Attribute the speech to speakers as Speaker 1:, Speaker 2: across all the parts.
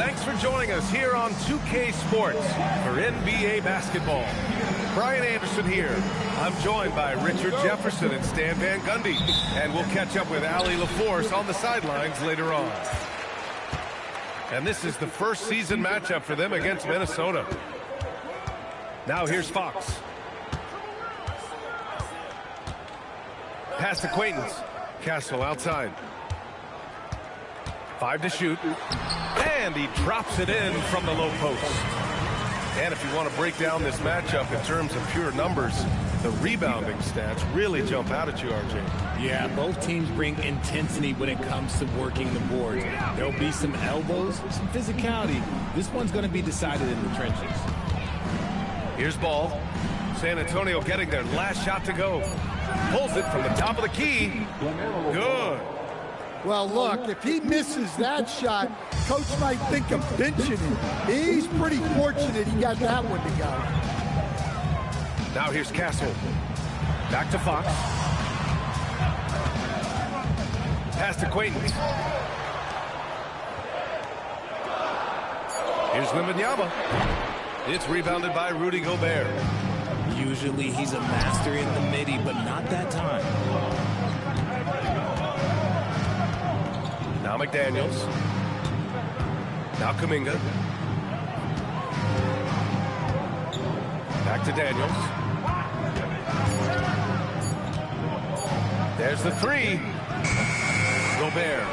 Speaker 1: Thanks for joining us here on 2K Sports for NBA basketball. Brian Anderson here. I'm joined by Richard Jefferson and Stan Van Gundy. And we'll catch up with Allie LaForce on the sidelines later on. And this is the first season matchup for them against Minnesota. Now here's Fox. Pass to Quaintance. Castle outside. 5 to shoot. And he drops it in from the low post. And if you want to break down this matchup in terms of pure numbers, the rebounding stats really jump out at you, RJ.
Speaker 2: Yeah, both teams bring intensity when it comes to working the boards. There'll be some elbows, some physicality. This one's going to be decided in the trenches.
Speaker 1: Here's ball. San Antonio getting their last shot to go. Pulls it from the top of the key. Good.
Speaker 3: Well, look, if he misses that shot, coach might think of benching him. He's pretty fortunate he got that one to go.
Speaker 1: Now here's Castle. Back to Fox. Pass to Quaintance. Here's Wembanyama. It's rebounded by Rudy Gobert.
Speaker 2: Usually he's a master in the midi, but not that time.
Speaker 1: Now McDaniels. Now Kuminga. Back to Daniels. There's the three. Gobert.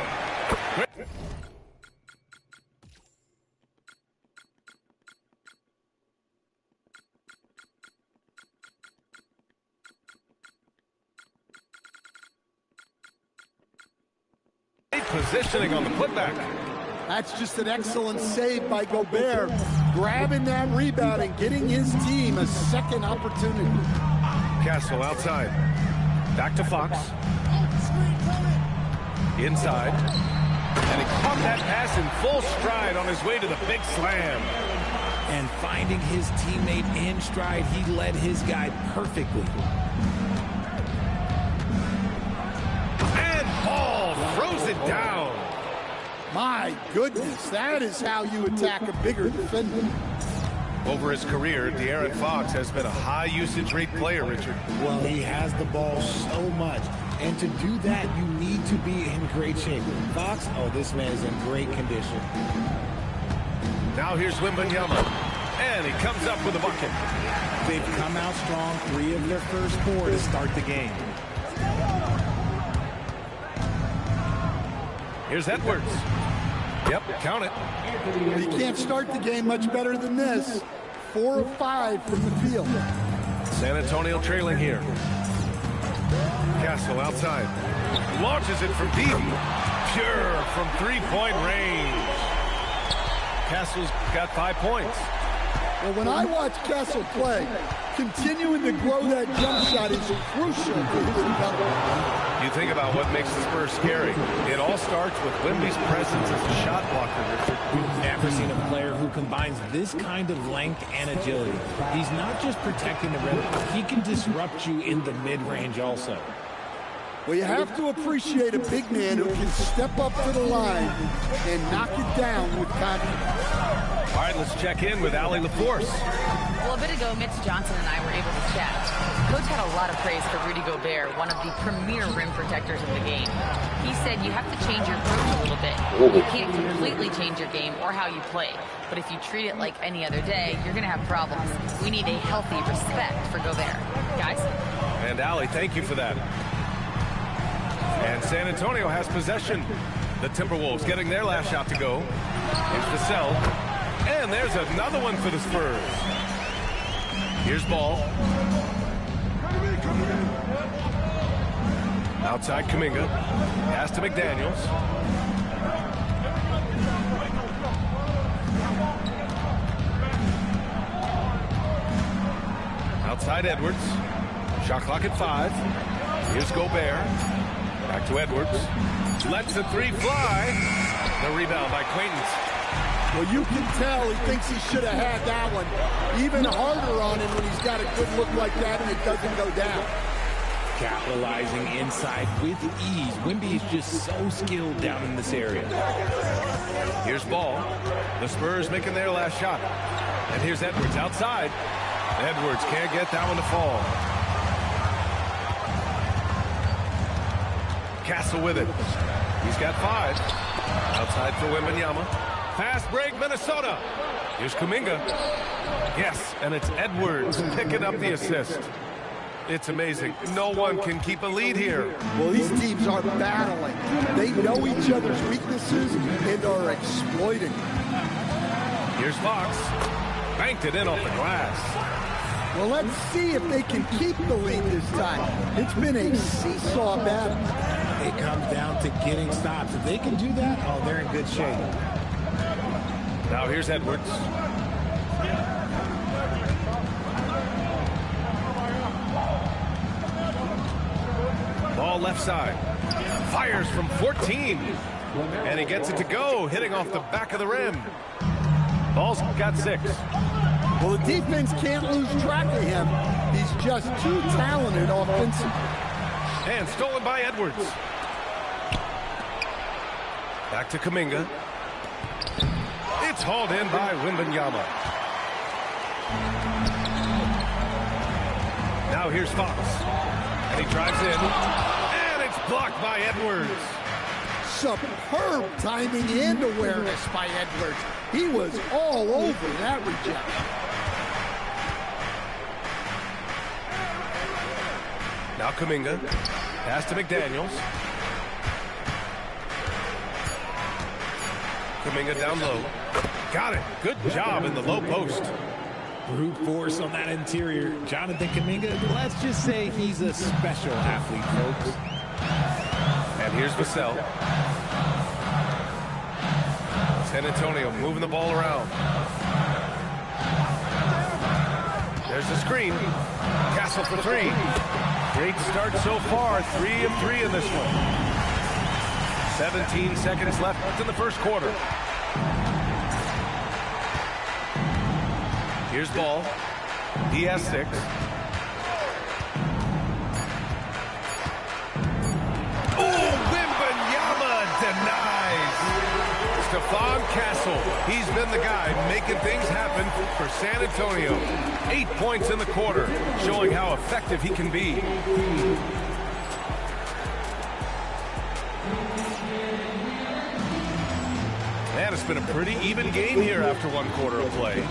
Speaker 1: Positioning on the putback.
Speaker 3: That's just an excellent save by Gobert, grabbing that rebound and getting his team a second opportunity.
Speaker 1: Castle outside. Back to Fox. Inside. And he caught that pass in full stride on his way to the big slam.
Speaker 2: And finding his teammate in stride, he led his guy perfectly.
Speaker 1: Throws it down.
Speaker 3: My goodness, that is how you attack a bigger defender.
Speaker 1: Over his career, De'Aaron Fox has been a high-usage rate player, Richard.
Speaker 2: Well, he has the ball so much. And to do that, you need to be in great shape. Fox, oh, this man is in great condition.
Speaker 1: Now here's Wembanyama. And he comes up with a bucket.
Speaker 2: They've come out strong, 3 of their first 4 to start the game.
Speaker 1: Here's Edwards. Yep, count it.
Speaker 3: You can't start the game much better than this. 4 of 5 from the field.
Speaker 1: San Antonio trailing here. Castle outside. Launches it from deep. Pure from three-point range. Castle's got 5 points.
Speaker 3: Well, when I watch Castle play, continuing to grow that jump shot is crucial for his development.
Speaker 1: You think about what makes the Spurs scary. It all starts with Wemby's presence as a shot blocker, Richard.
Speaker 2: We've never seen a player who combines this kind of length and agility. He's not just protecting the rim, he can disrupt you in the mid-range also.
Speaker 3: Well, you have to appreciate a big man who can step up to the line and knock it down with confidence.
Speaker 1: All right, let's check in with Allie LaForce.
Speaker 4: Well, a bit ago, Mitch Johnson and I were able to chat. Coach had a lot of praise for Rudy Gobert, one of the premier rim protectors in the game. He said you have to change your approach a little bit. You can't completely change your game or how you play. But if you treat it like any other day, you're going to have problems. We need a healthy respect for Gobert. Guys?
Speaker 1: And Allie, thank you for that. And San Antonio has possession. The Timberwolves getting their last shot to go. Here's Vassell. And there's another one for the Spurs. Here's ball. Outside Kuminga. Pass to McDaniels. Outside Edwards. Shot clock at 5. Here's Gobert. Back to Edwards. Lets the 3 fly. The rebound by Quaintance.
Speaker 3: Well, you can tell he thinks he should have had that one. Even harder on him when he's got a good look like that and it doesn't go down.
Speaker 2: Capitalizing inside with ease. Wemby is just so skilled down in this area.
Speaker 1: Here's ball. The Spurs making their last shot. And here's Edwards outside. Edwards can't get that one to fall. Castle with it. He's got 5. Outside for Wembanyama. Fast break, Minnesota. Here's Kuminga. Yes, and it's Edwards picking up the assist. It's amazing. No one can keep a lead here.
Speaker 3: Well, these teams are battling. They know each other's weaknesses and are exploiting.
Speaker 1: Here's Fox. Banked it in off the glass.
Speaker 3: Well, let's see if they can keep the lead this time. It's been a seesaw battle.
Speaker 2: It comes down to getting stops. If they can do that, oh, they're in good shape.
Speaker 1: Now here's Edwards. Ball left side. Fires from 14. And he gets it to go, hitting off the back of the rim. Ball's got 6.
Speaker 3: Well, the defense can't lose track of him. He's just too talented offensively.
Speaker 1: And stolen by Edwards. Back to Kuminga. It's hauled in by Wembanyama. Now here's Fox. And he drives in. And it's blocked by Edwards.
Speaker 3: Superb timing and awareness by Edwards. He was all over that rejection.
Speaker 1: Now Kuminga. Pass to McDaniels. Kuminga down low. Got it. Good job in the low post.
Speaker 2: Brute force on that interior. Jonathan Kuminga, let's just say he's a special athlete, folks.
Speaker 1: And here's Vassell. San Antonio moving the ball around. There's the screen. Castle for 3. Great start so far. 3 of 3 in this one. 17 seconds left in the first quarter. Here's Ball. He has 6. Oh, Wembanyama denies. Stephon Castle. He's been the guy making things happen for San Antonio. 8 points in the quarter, showing how effective he can be. Man, it's been a pretty even game here after 1 quarter of play.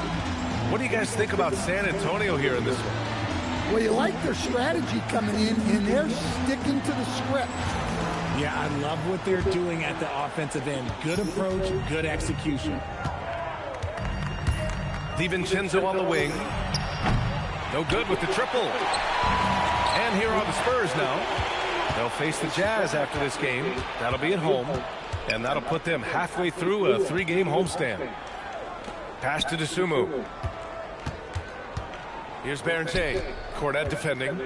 Speaker 1: What do you guys think about San Antonio here in this one?
Speaker 3: Well, you like their strategy coming in, and they're sticking to the script.
Speaker 2: Yeah, I love what they're doing at the offensive end. Good approach, good execution. DiVincenzo on the wing. No good with the triple. And here are the Spurs now. They'll face the Jazz after this game. That'll be at home. And that'll put them halfway through a 3-game homestand. Pass to Dosunmu. Here's Berenger. Cornet defending.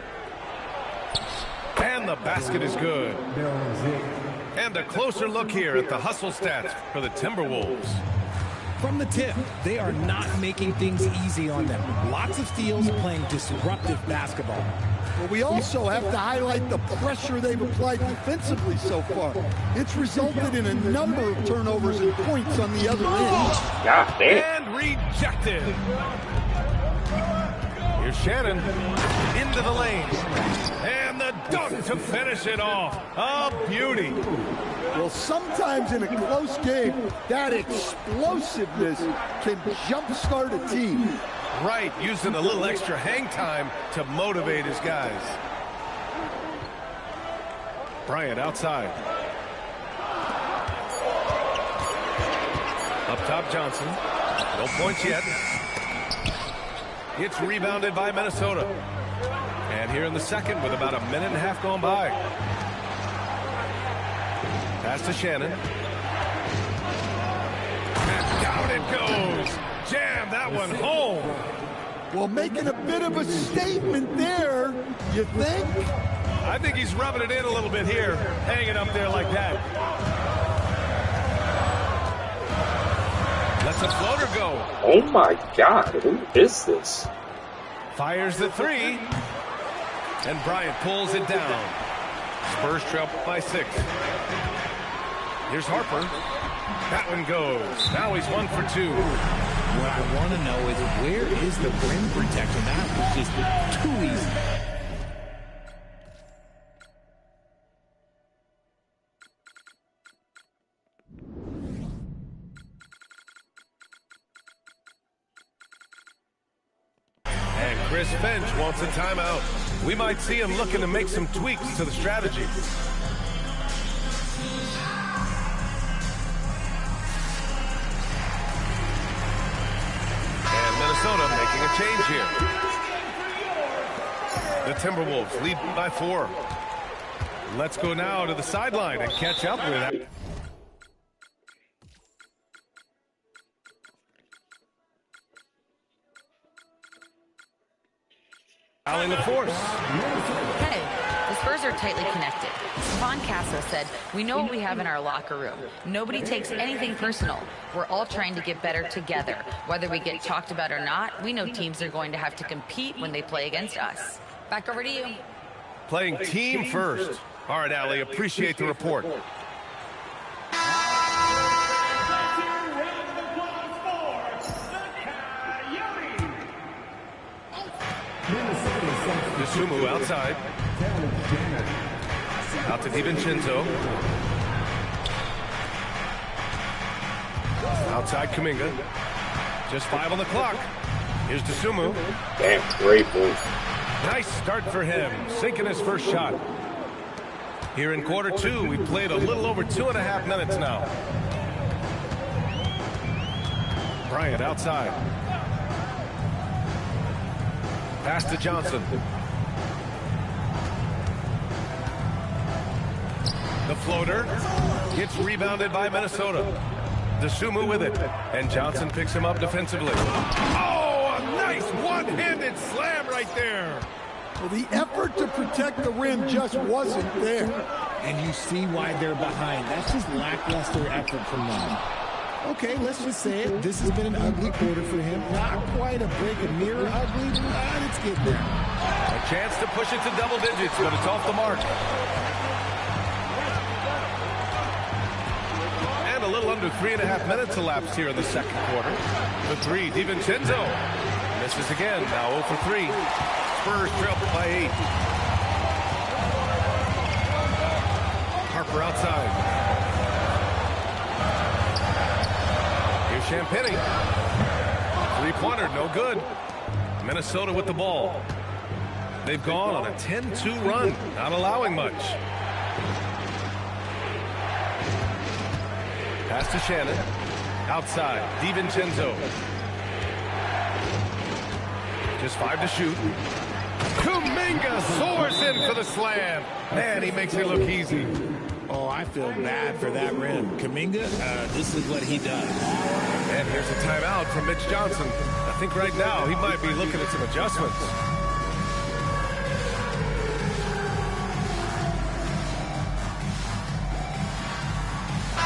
Speaker 2: And the basket is good. And a closer look here at the hustle stats for the Timberwolves. From the tip, they are not making things easy on them. Lots of steals, playing disruptive basketball.
Speaker 3: Well, we also have to highlight the pressure they've applied defensively so far. It's resulted in a number of turnovers and points on the other end.
Speaker 5: God damn.
Speaker 1: And rejected. Here's Shannon into the lane. And the dunk to finish it off. A beauty.
Speaker 3: Well, sometimes in a close game, that explosiveness can jumpstart a team.
Speaker 1: Right, using a little extra hang time to motivate his guys. Bryant outside. Up top, Johnson. No points yet. It's rebounded by Minnesota. And here in the second with about a minute and a half gone by. Pass to Shannon. And down it goes. Jam that one home.
Speaker 3: Well, making a bit of a statement there, you think?
Speaker 1: I think he's rubbing it in a little bit here, hanging up there like that. Lets a floater go.
Speaker 5: Oh my God, who is this?
Speaker 1: Fires the 3. And Bryant pulls it down. Spurs trail by 6. Here's Harper. That one goes. Now he's 1 for 2.
Speaker 5: What I want to know is where is the rim protector? That was just too easy.
Speaker 1: And Chris Finch wants a timeout. We might see him looking to make some tweaks to the strategy. And Minnesota making a change here. The Timberwolves lead by 4. Let's go now to the sideline and catch up with that. Allen the force.
Speaker 4: Hey, the Spurs are tightly connected. Von Casso said, "We know what we have in our locker room. Nobody takes anything personal. We're all trying to get better together. Whether we get talked about or not, we know teams are going to have to compete when they play against us." Back over to you.
Speaker 1: Playing team first. All right, Allie, appreciate the report. Sumu outside. Out to DiVincenzo. Outside Kuminga. Just 5 on the clock. Here's Sumu.
Speaker 6: Damn, great move.
Speaker 1: Nice start for him. Sinking his first shot. Here in quarter 2, we played a little over 2.5 minutes now. Bryant outside. Pass to Johnson. The floater gets rebounded by Minnesota. Dosunmu with it. And Johnson picks him up defensively. Oh, a nice one-handed slam right there.
Speaker 3: Well, the effort to protect the rim just wasn't there.
Speaker 5: And you see why they're behind. That's just lackluster effort from them. Okay, let's just say it. This has been an ugly quarter for him. Not quite a break a mirror ugly, but it's getting there.
Speaker 1: A chance to push it to double digits, but it's off the mark. And a little under 3.5 minutes elapsed here in the second quarter. The 3, DiVincenzo. Misses again, now 0 for 3. Spurs trail by 8. Harper outside. Here's Champagnie. 3-pointer, no good. Minnesota with the ball. They've gone on a 10-2 run, not allowing much. Pass to Shannon. Outside, DiVincenzo. Just 5 to shoot. Kuminga soars in for the slam. Man, he makes it look easy.
Speaker 5: Oh, I feel bad for that rim. Kuminga, this is what he does.
Speaker 1: And here's a timeout from Mitch Johnson. I think right now he might be looking at some adjustments.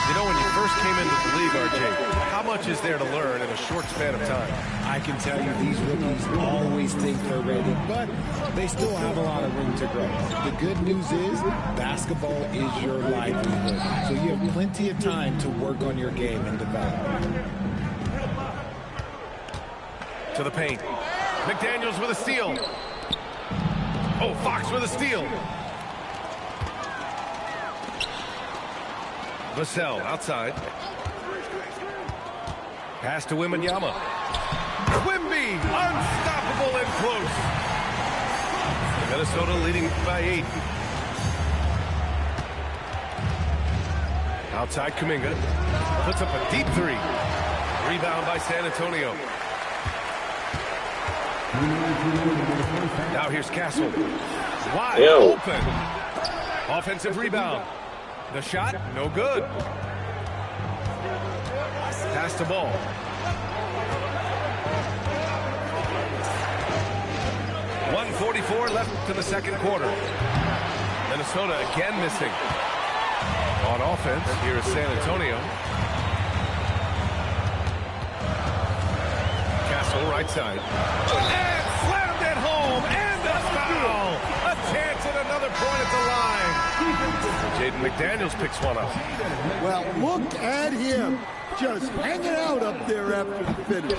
Speaker 1: You know, when you first came into the league, RJ, how much is there to learn in a short span of time?
Speaker 5: I can tell you these rookies always think they're ready, but they still have a lot of room to grow. The good news is basketball is your livelihood, so you have plenty of time to work on your game and develop.
Speaker 1: To the paint. McDaniels with a steal. Oh, Fox with a steal. Vassell outside. Pass to Wembanyama. Quimby, unstoppable and close. Minnesota leading by 8. Outside Kuminga. Puts up a deep 3. Rebound by San Antonio. Now here's Castle. Wide open. Offensive rebound. The shot, no good. Pass the ball. .144 left to the second quarter. Minnesota again missing. On offense, here is San Antonio. Castle right side. And slammed it home, and a foul. A point at the line. Jaden McDaniels picks one up.
Speaker 3: Well, look at him. Just hanging out up there after the finish.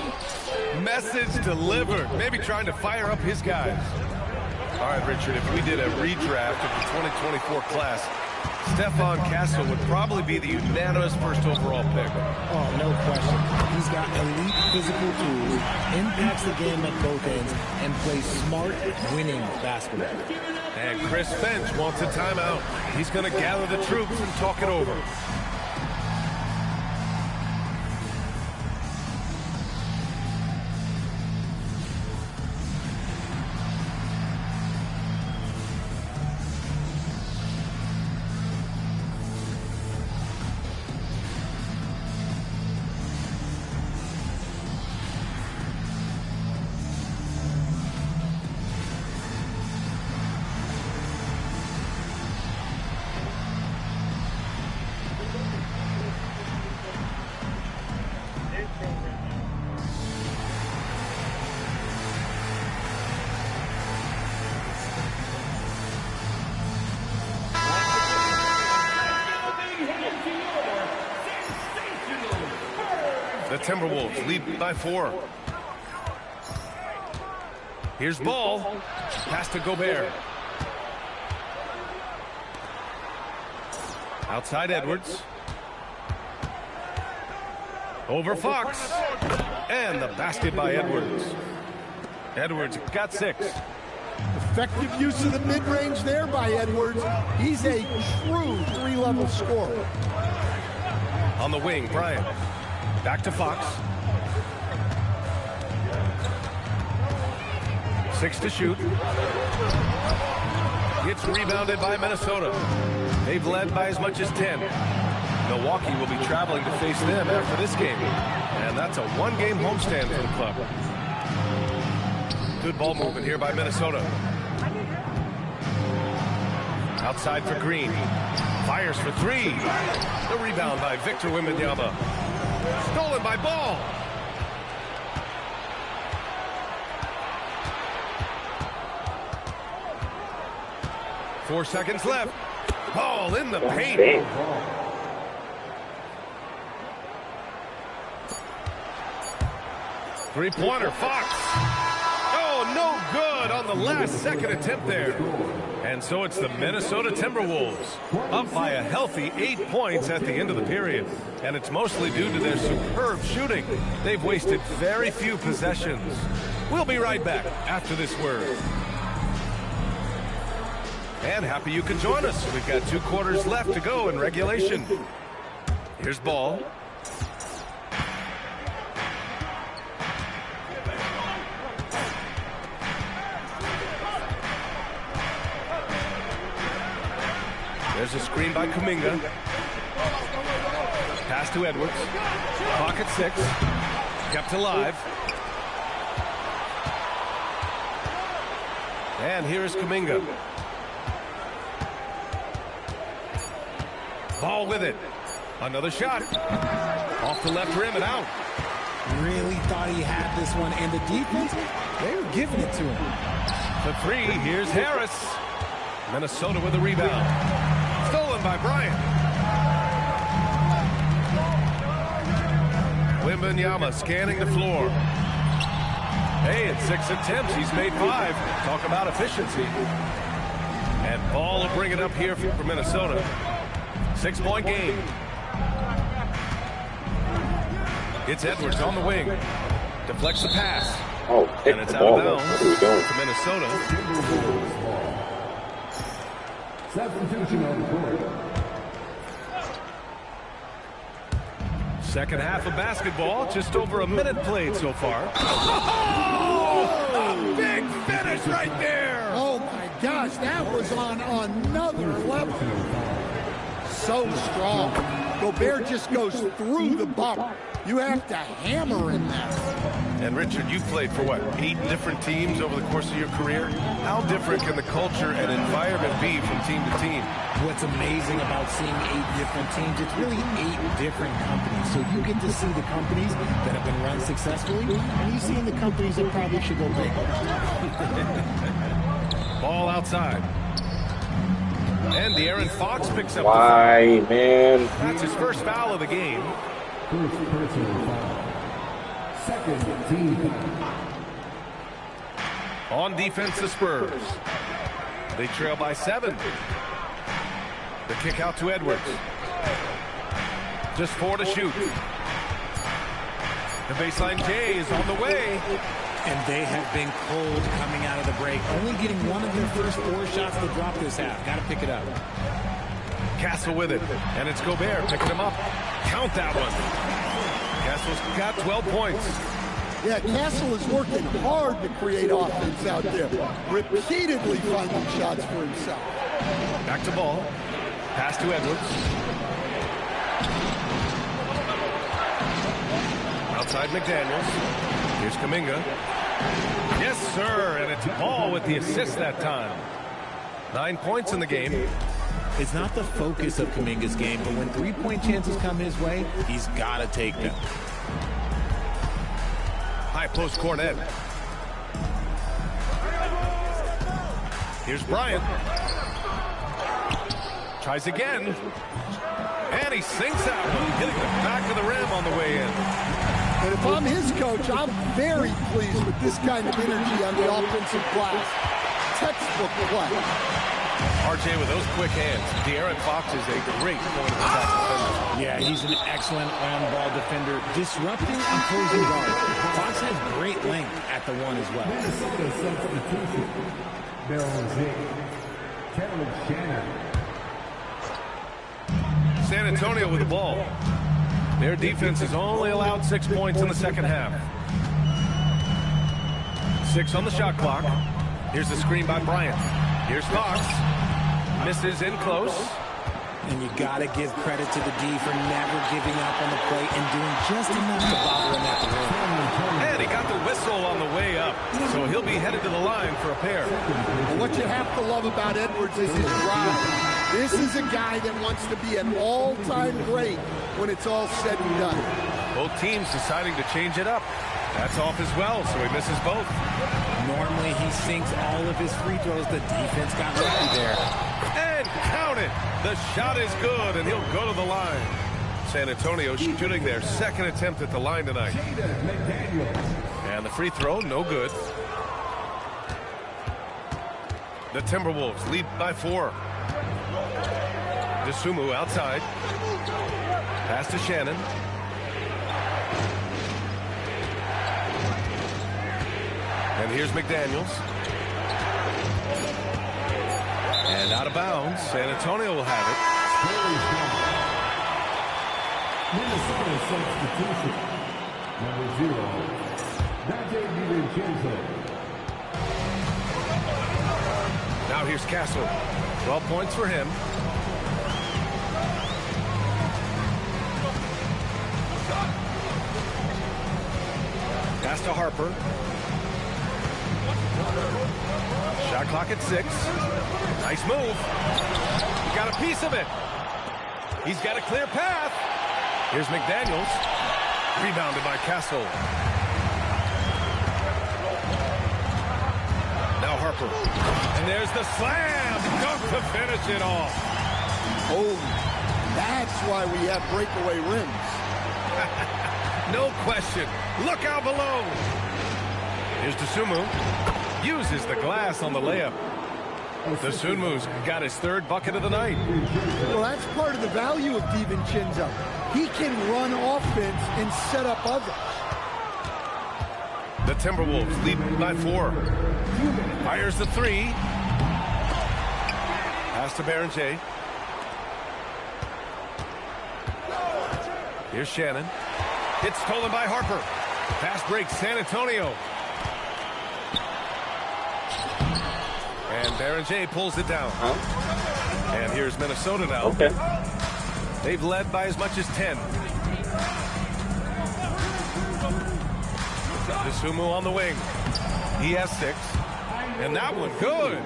Speaker 1: Message delivered. Maybe trying to fire up his guys. All right, Richard, if we did a redraft of the 2024 class, Stephon Castle would probably be the unanimous first overall pick.
Speaker 5: Oh, no question. He's got elite physical tools, impacts the game at both ends, and plays smart, winning basketball.
Speaker 1: And Chris Finch wants a timeout. He's going to gather the troops and talk it over. The Timberwolves lead by 4. Here's ball. Pass to Gobert. Outside Edwards. Over Fox. And the basket by Edwards. Edwards got 6.
Speaker 3: Effective use of the mid-range there by Edwards. He's a true 3-level scorer.
Speaker 1: On the wing, Bryant. Back to Fox. 6 to shoot. It's rebounded by Minnesota. They've led by as much as 10. Milwaukee will be traveling to face them after this game. And that's a 1-game homestand for the club. Good ball movement here by Minnesota. Outside for Green. Fires for 3. The rebound by Victor Wembanyama. Stolen by Ball. Four seconds left. Ball in the paint. Three-pointer, Fox. Oh, no good on the last second attempt there. And so it's the Minnesota Timberwolves, up by a healthy 8 points at the end of the period. And it's mostly due to their superb shooting. They've wasted very few possessions. We'll be right back after this word. And happy you could join us. We've got 2 quarters left to go in regulation. Here's Ball. There's a screen by Kuminga. Pass to Edwards. Pocket 6. Kept alive. And here's Kuminga. Ball with it. Another shot. Off the left rim and out.
Speaker 5: Really thought he had this one. And the defense, they were giving it to him.
Speaker 1: The 3, here's Harris. Minnesota with a rebound. Stolen by Bryant. Wembanyama scanning the floor. Hey, in 6 attempts, he's made 5. Talk about efficiency. And Ball will bring it up here for Minnesota. 6-point game. It's Edwards on the wing. Deflects the pass.
Speaker 6: Oh,
Speaker 1: and it's out of bounds to Minnesota.
Speaker 6: Substitution on the court.
Speaker 1: Second half of basketball, just over a minute played so far. Oh, a big finish right there.
Speaker 3: Oh my gosh, that was on another level. So strong. Gobert just goes through the bump. You have to hammer in there.
Speaker 1: And Richard, you've played for what, 8 different teams over the course of your career? How different can the culture and environment be from team to team?
Speaker 5: What's amazing about seeing 8 different teams, it's really 8 different companies. So you get to see the companies that have been run successfully, and you see the companies that probably should go big.
Speaker 1: Ball outside.
Speaker 2: And De'Aaron Fox picks up
Speaker 7: Why, man?
Speaker 2: That's his first foul of the game.
Speaker 6: First personal foul. Second team foul.
Speaker 2: On defense, the Spurs. They trail by 7. The kick out to Edwards. Just 4 to shoot. The baseline J is on the way.
Speaker 5: And they have been cold coming out of the break. Only getting one of their first 4 shots to drop this half. Got to pick it up.
Speaker 2: Castle with it. And it's Gobert picking him up. Count that one. Castle's got 12 points.
Speaker 3: Yeah, Castle is working hard to create offense out there. Repeatedly finding shots for himself.
Speaker 2: Back to ball. Pass to Edwards. Outside McDaniels. Here's Kuminga. Yes, sir. And it's Ball with the assist that time. 9 points in the game.
Speaker 5: It's not the focus of Kuminga's game, but when 3-point chances come his way, he's got to take them.
Speaker 2: High post Cornet. Here's Bryant. Tries again. And he sinks that one, hitting the back of the rim on the way in.
Speaker 3: And if I'm his coach, I'm very pleased with this kind of energy on the offensive glass. Textbook play.
Speaker 2: RJ with those quick hands. De'Aaron Fox is a great point of attack defender.
Speaker 5: Yeah, he's an excellent on-ball defender, disrupting opposing guards. Fox has great length at the 1 as well.
Speaker 6: Minnesota substitution. Darren Zink. Kevin Shannon.
Speaker 2: San Antonio with the ball. Their defense has only allowed 6 points in the second half. 6 on the shot clock. Here's the screen by Bryant. Here's Fox. Misses in close.
Speaker 5: And you got to give credit to the D for never giving up on the plate and doing just enough to bother him at the rim.
Speaker 2: And he got the whistle on the way up, so he'll be headed to the line for a pair.
Speaker 3: And what you have to love about Edwards is his drive. This is a guy that wants to be an all-time great when it's all said and done.
Speaker 2: Both teams deciding to change it up. That's off as well, so he misses both.
Speaker 5: Normally he sinks all of his free throws. The defense got lucky there.
Speaker 2: And count it. The shot is good, and he'll go to the line. San Antonio shooting their second attempt at the line tonight. And the free throw, no good. The Timberwolves lead by 4. DeSumo outside. Pass to Shannon. And here's McDaniels. And out of bounds. San Antonio will have it.
Speaker 6: Minnesota substitution. Number 0. Dante DiVincenzo.
Speaker 2: Now here's Castle. 12 points for him. Pass to Harper. Shot clock at 6. Nice move. He got a piece of it. He's got a clear path. Here's McDaniels. Rebounded by Castle. Now Harper. And there's the slam. Dunk to finish it off.
Speaker 3: Oh, that's why we have breakaway rims.
Speaker 2: No question. Look out below. Here's DeSumo. Uses the glass on the layup. DeSumu's got his 3rd bucket of the night.
Speaker 3: Well, that's part of the value of DiVincenzo. He can run offense and set up others.
Speaker 2: The Timberwolves lead by 4. Fires the 3. Pass to Baron J. Here's Shannon. It's stolen by Harper. Fast break, San Antonio. And Baron J pulls it down. And here's Minnesota now.
Speaker 7: Okay.
Speaker 2: They've led by as much as 10. DeSumo on the wing. He has 6. And that one good.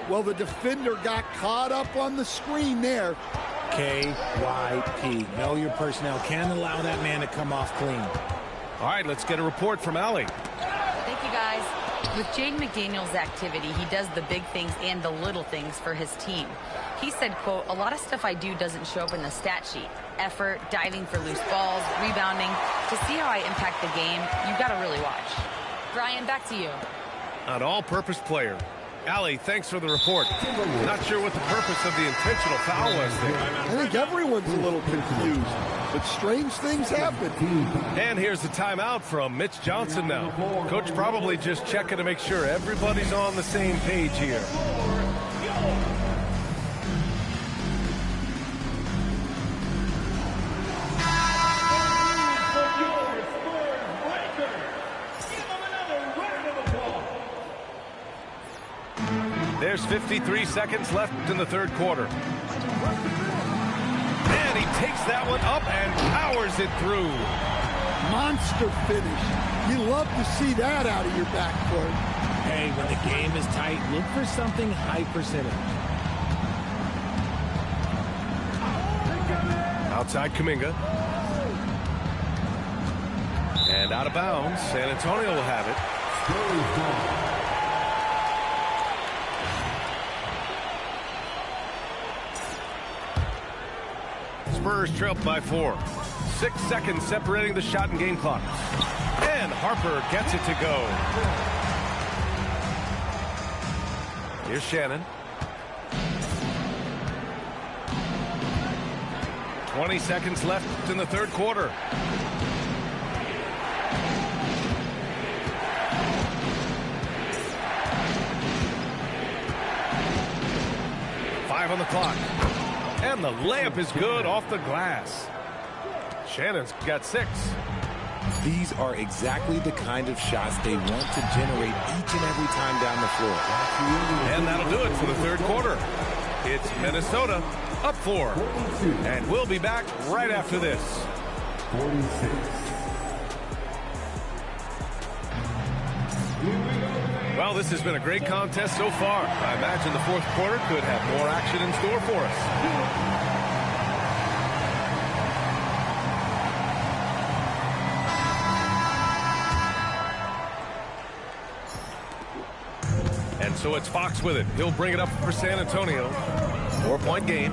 Speaker 3: Well, the defender got caught up on the screen there.
Speaker 5: KYP. Know your personnel. Can't allow that man to come off clean.
Speaker 2: All right, let's get a report from Allie.
Speaker 4: Thank you, guys. With Jaden McDaniels' activity, he does the big things and the little things for his team. He said, quote, "A lot of stuff I do doesn't show up in the stat sheet. Effort, diving for loose balls, rebounding. To see how I impact the game, you've got to really watch." Brian, back to you.
Speaker 1: An all-purpose player. Allie, thanks for the report. Not sure what the purpose of the intentional foul was there.
Speaker 3: I think everyone's a little confused, but strange things happen.
Speaker 1: And here's the timeout from Mitch Johnson now. Coach probably just checking to make sure everybody's on the same page here. There's 53 seconds left in the third quarter. And he takes that one up and powers it through.
Speaker 3: Monster finish. You love to see that out of your backcourt.
Speaker 5: Hey, when the game is tight, look for something high percentage.
Speaker 1: Outside Kuminga. And out of bounds. San Antonio will have it. Spurs trail by 4. 6 seconds separating the shot and game clock. And Harper gets it to go. Here's Shannon. 20 seconds left in the third quarter. On the clock. And the layup is good off the glass. Shannon's got 6.
Speaker 5: These are exactly the kind of shots they want to generate each and every time down the floor.
Speaker 1: And that'll do it for the third quarter. It's Minnesota up 4. And we'll be back right after this.
Speaker 6: 46.
Speaker 1: Well, this has been a great contest so far. I imagine the fourth quarter could have more action in store for us. And so it's Fox with it. He'll bring it up for San Antonio. 4-point game.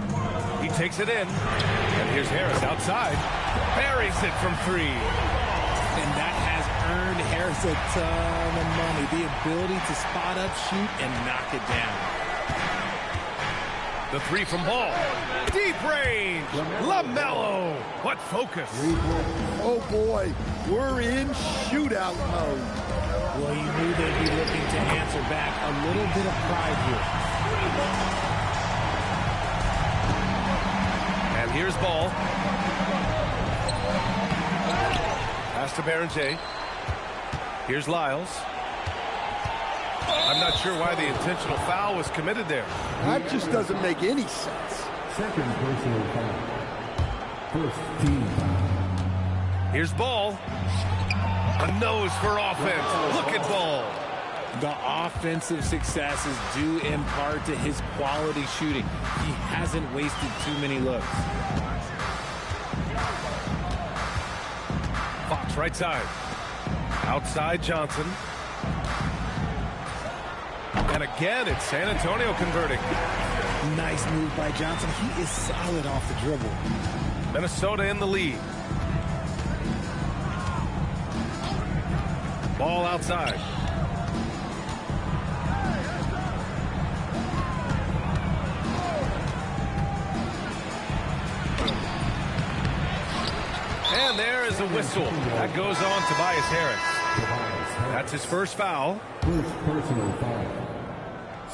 Speaker 1: He takes it in. And here's Harris outside. Buries it from 3.
Speaker 5: And that has earned Harris a ton of money. The ability to spot up, shoot, and knock it down.
Speaker 1: The 3 from Ball. Deep range. LaMelo. What focus.
Speaker 3: Oh, boy. We're in shootout mode.
Speaker 5: Well, you knew they'd be looking to answer back. A little bit of pride here.
Speaker 1: And here's Ball. Pass to Barron-J. Here's Lyles. I'm not sure why the intentional foul was committed there.
Speaker 3: That just doesn't make any sense.
Speaker 6: Second personal foul. First team foul.
Speaker 1: Here's Ball. A nose for offense. Look at Ball.
Speaker 5: The offensive success is due in part to his quality shooting. He hasn't wasted too many looks.
Speaker 1: Fox right side. Outside Johnson. And again, it's San Antonio converting.
Speaker 5: Nice move by Johnson. He is solid off the dribble.
Speaker 1: Minnesota in the lead. Ball outside. And there is a whistle. That goes on Tobias Harris. That's his first foul.
Speaker 6: First personal foul.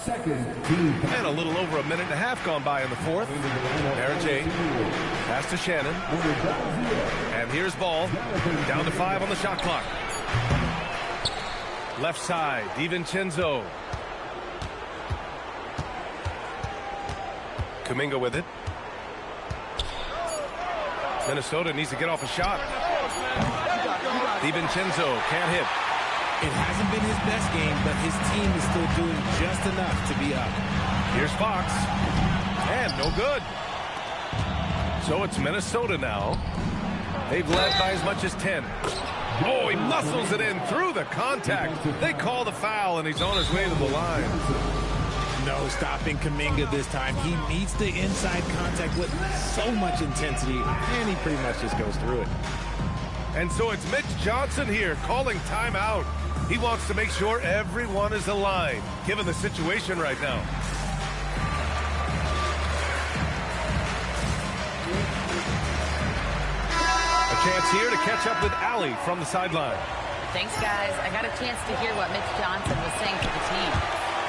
Speaker 6: Second team foul.
Speaker 1: And a little over a minute and a half gone by in the fourth. Barron-J. Pass to Shannon. And here's Ball. Down to 5 on the shot clock. Left side, DiVincenzo. Kuminga with it. Minnesota needs to get off a shot. DiVincenzo can't hit.
Speaker 5: It hasn't been his best game, but his team is still doing just enough to be up.
Speaker 1: Here's Fox. And no good. So it's Minnesota now. They've led by as much as 10. Oh, he muscles it in through the contact. They call the foul, and he's on his way to the line.
Speaker 5: No stopping Kuminga this time. He meets the inside contact with so much intensity, and he pretty much just goes through it.
Speaker 1: And so it's Mitch Johnson here calling timeout. He wants to make sure everyone is aligned, given the situation right now. A chance here to catch up with Allie from the sideline.
Speaker 4: Thanks, guys. I got a chance to hear what Mitch Johnson was saying to the team.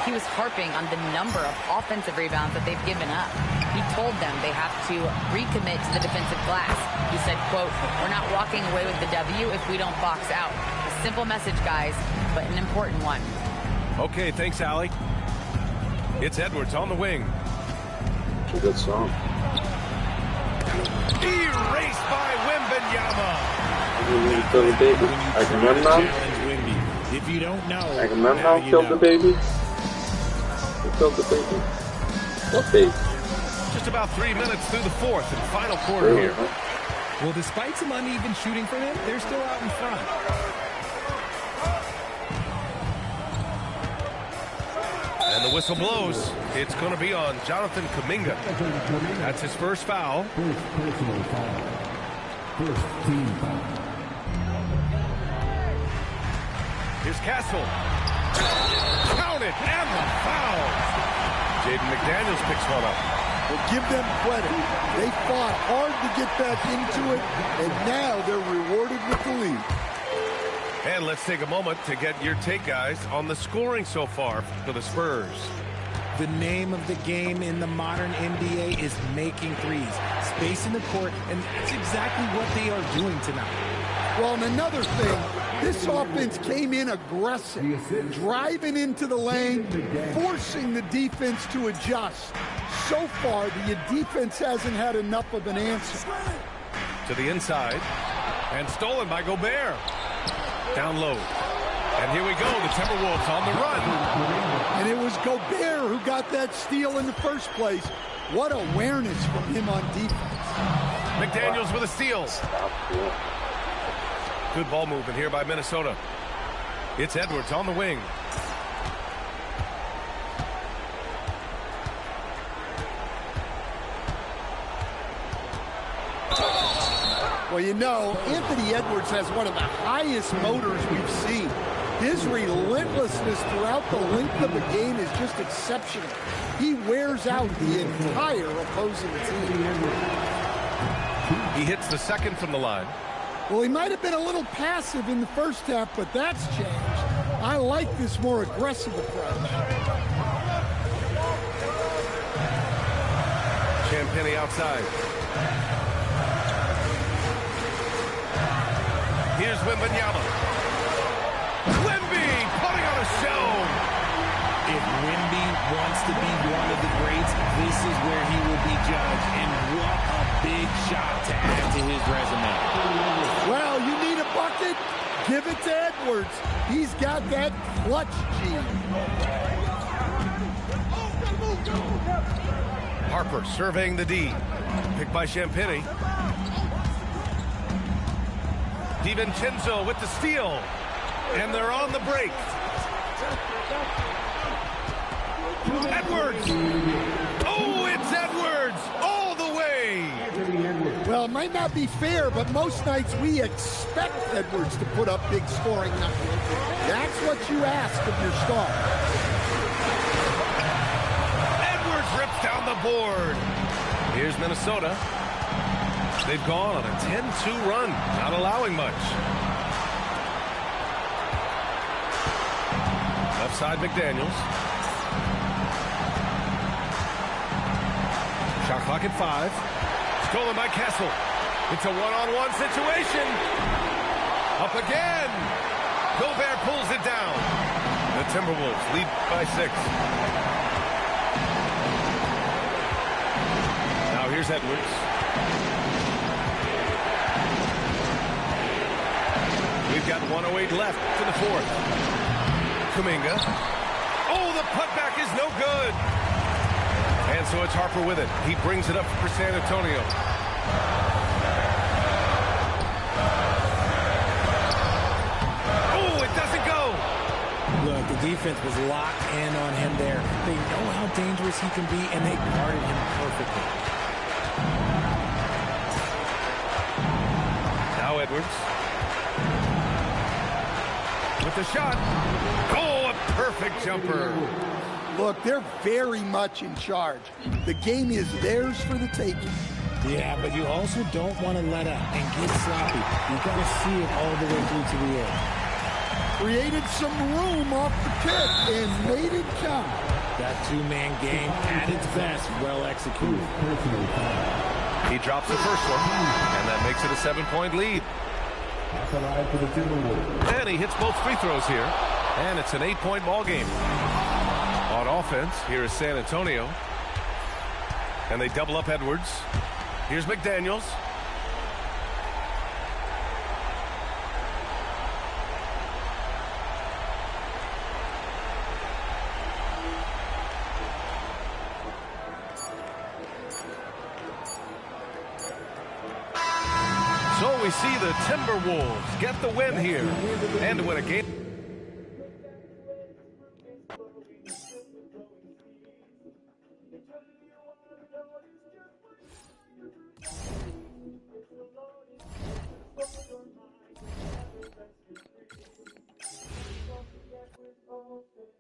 Speaker 4: He was harping on the number of offensive rebounds that they've given up. He told them they have to recommit to the defensive glass. He said, quote, "We're not walking away with the W if we don't box out." A simple message, guys, but an important one.
Speaker 1: Okay, thanks, Allie. It's Edwards on the wing.
Speaker 7: It's a good song.
Speaker 1: Erased by Wembanyama.
Speaker 7: Kill the baby. I can run now.
Speaker 5: If you don't know,
Speaker 7: I can run now. Kill the baby. Kill the baby. What baby?
Speaker 1: Just about 3 minutes through the fourth and final quarter here.
Speaker 5: Well, despite some uneven shooting for them, they're still out in front.
Speaker 1: And the whistle blows. It's going to be on Jonathan Kuminga. That's his first foul.
Speaker 6: First personal foul. First team foul.
Speaker 1: Here's Castle. Count it, and the foul. Jaden McDaniels picks one up.
Speaker 3: Well, give them credit. They fought hard to get back into it, and now they're rewarded with the lead.
Speaker 1: And let's take a moment to get your take, guys, on the scoring so far for the Spurs.
Speaker 5: The name of the game in the modern NBA is making threes. Space in the court, and that's exactly what they are doing tonight.
Speaker 3: Well, and another thing, this offense came in aggressive, driving into the lane, forcing the defense to adjust. So far, the defense hasn't had enough of an answer.
Speaker 1: To the inside, and stolen by Gobert. Down low. And here we go, the Timberwolves on the run.
Speaker 3: And it was Gobert who got that steal in the first place. What awareness from him on defense.
Speaker 1: McDaniels with a steal. Good ball movement here by Minnesota. It's Edwards on the wing.
Speaker 3: Well, you know, Anthony Edwards has one of the highest motors we've seen. His relentlessness throughout the length of the game is just exceptional. He wears out the entire opposing team.
Speaker 1: He hits the second from the line.
Speaker 3: Well, he might have been a little passive in the first half, but that's changed. I like this more aggressive approach.
Speaker 1: Champagny outside. Here's Wembanyama. Wemby putting on a show.
Speaker 5: If Wemby wants to be one of the greats, this is where he will be judged. And what a big shot to add to his resume.
Speaker 3: Well, you need a bucket? Give it to Edwards. He's got that clutch gene.
Speaker 1: Harper surveying the D. Picked by Champagny. DiVincenzo with the steal. And they're on the break. Edwards. Oh, it's Edwards all the way.
Speaker 3: Well, it might not be fair, but most nights we expect Edwards to put up big scoring numbers. That's what you ask of your star.
Speaker 1: Edwards rips down the board. Here's Minnesota. They've gone on a 10-2 run, not allowing much. Left side, McDaniels. Shot clock at 5. Stolen by Kessel. It's a one-on-one situation. Up again. Gobert pulls it down. The Timberwolves lead by 6. Now here's Edwards. We've got 1:08 left to the fourth. Kuminga. Oh, the putback is no good. And so it's Harper with it. He brings it up for San Antonio.
Speaker 5: defense was locked in on him there. They know how dangerous he can be, and they guarded him perfectly.
Speaker 1: Now Edwards. With the shot. Oh, a perfect jumper.
Speaker 3: Look, they're very much in charge. The game is theirs for the taking.
Speaker 5: Yeah, but you also don't want to let up and get sloppy. You've got to see it all the way through to the end.
Speaker 3: Created some room off the tip and made it count.
Speaker 5: That two-man game at its best, well executed.
Speaker 1: He drops the first one, and that makes it a 7-point lead.
Speaker 6: For the Timberwolves.
Speaker 1: And he hits both free throws here, and it's an 8-point ball game. On offense, here is San Antonio. And they double up Edwards. Here's McDaniels. So we see the Timberwolves get the win here and to win a game.
Speaker 6: Okay.